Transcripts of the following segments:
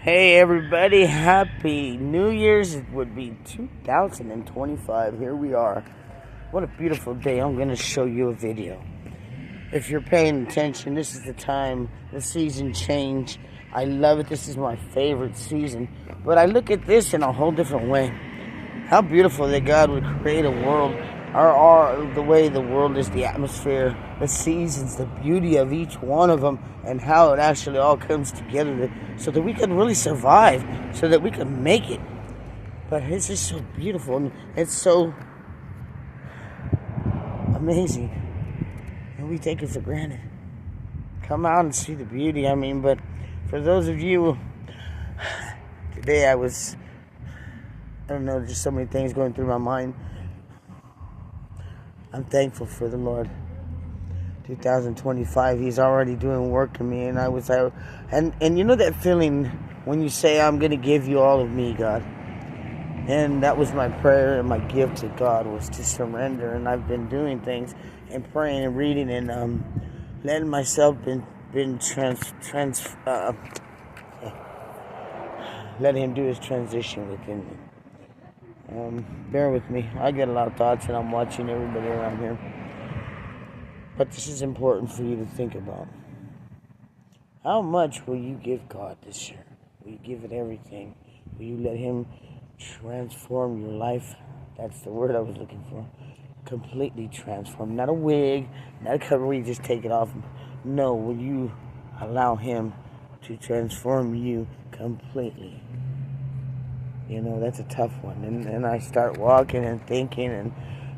Hey everybody, happy New Year's. It would be 2025. Here we are. What a beautiful day. I'm going to show you a video. If you're paying attention, this is the time, the season change. I love it. This is my favorite season. But I look at this in a whole different way. How beautiful that God would create a world, or the way the world is, the atmosphere, the seasons, the beauty of each one of them, and how it actually all comes together so that we can really survive, so that we can make it. But it's just so beautiful, and it's so amazing, and we take it for granted. Come out and see the beauty. But for those of you, today I don't know, just so many things going through my mind. I'm thankful for the Lord. 2025, He's already doing work in me, and and you know that feeling when you say, "I'm going to give you all of me, God." And that was my prayer and my gift to God, was to surrender. And I've been doing things and praying and reading and letting myself let Him do His transition within me. Bear with me. I get a lot of thoughts, and I'm watching everybody around here. But this is important for you to think about. How much will you give God this year? Will you give it everything? Will you let Him transform your life? That's the word I was looking for. Completely transform. Not a wig, not a cover where you just take it off. No, will you allow Him to transform you completely? You know, that's a tough one. And I start walking and thinking, and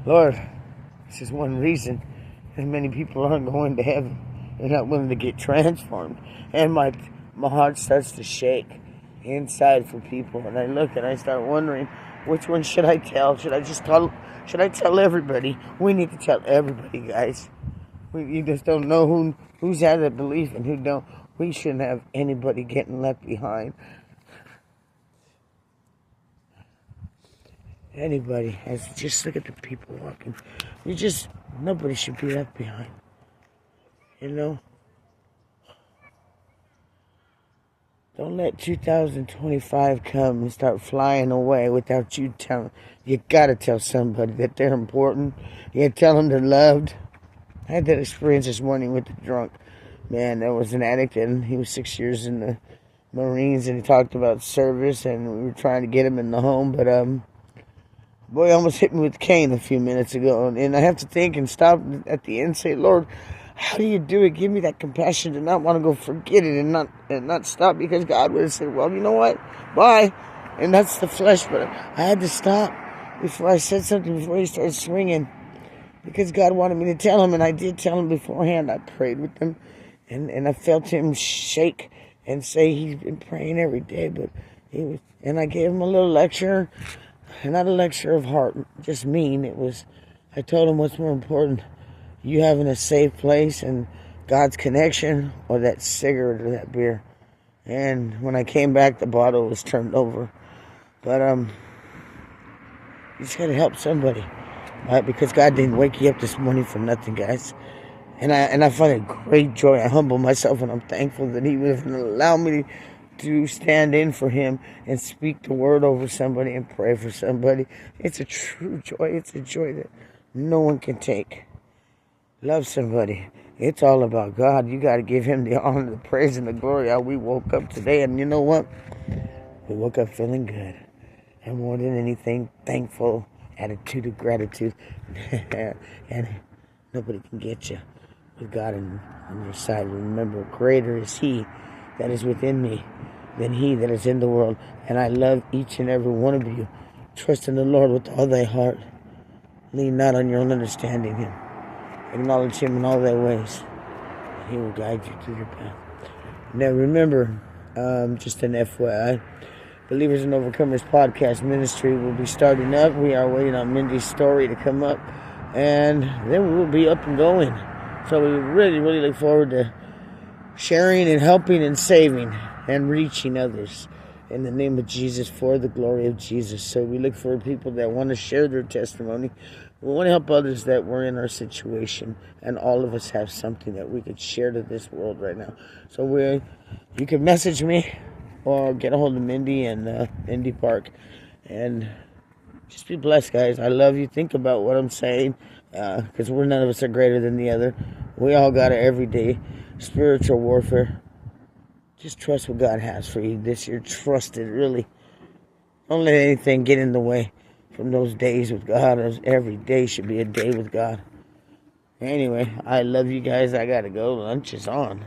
Lord, this is one reason that many people aren't going to heaven. They're not willing to get transformed. And my heart starts to shake inside for people. And I look and I start wondering, which one should I tell? Should I tell everybody? We need to tell everybody, guys. You just don't know who's had a belief and who don't. We shouldn't have anybody getting left behind. Anybody. Just look at the people walking. Nobody should be left behind. You know? Don't let 2025 come and start flying away without you telling. You gotta tell somebody that they're important. You tell them they're loved. I had that experience this morning with the drunk man that was an addict, and he was 6 years in the Marines, and he talked about service, and we were trying to get him in the home, but boy, almost hit me with a cane a few minutes ago. And I have to think and stop at the end and say, Lord, how do you do it? Give me that compassion to not want to go forget it and not stop, because God would have said, well, you know what? Bye. And that's the flesh. But I had to stop before I said something, before he started swinging, because God wanted me to tell him. And I did tell him beforehand. I prayed with him, and I felt him shake and say he's been praying every day. But and I gave him a little lecture. Not a lecture of heart, just mean. I told him, what's more important, you having a safe place and God's connection, or that cigarette or that beer? And when I came back, the bottle was turned over. But you just gotta help somebody, right? Because God didn't wake you up this morning for nothing, guys. And I find it great joy. I humble myself, and I'm thankful that He would allow me to stand in for Him and speak the word over somebody and pray for somebody. It's a true joy. It's a joy that no one can take. Love somebody. It's all about God. You got to give Him the honor, the praise, and the glory. How we woke up today, and you know what? We woke up feeling good. And more than anything, thankful, attitude of gratitude. And nobody can get you with God on your side. Remember, greater is He that is within me than he that is in the world. And I love each and every one of you. Trust in the Lord with all thy heart. Lean not on your own understanding. Him. Acknowledge Him in all thy ways. And He will guide you through your path. Now remember, just an FYI, Believers and Overcomers podcast ministry will be starting up. We are waiting on Mindy's story to come up, and then we will be up and going. So we really, really look forward to sharing and helping and saving and reaching others in the name of Jesus, for the glory of Jesus. So we look for people that want to share their testimony. We want to help others that were in our situation, and all of us have something that we could share to this world right now. So you can message me or get a hold of Mindy and Indy Park. And just be blessed, guys. I love you. Think about what I'm saying, because none of us are greater than the other. We all got it every day. Spiritual warfare. Just trust what God has for you this year. Trust it, really. Don't let anything get in the way from those days with God. Every day should be a day with God. Anyway, I love you guys. I gotta go. Lunch is on.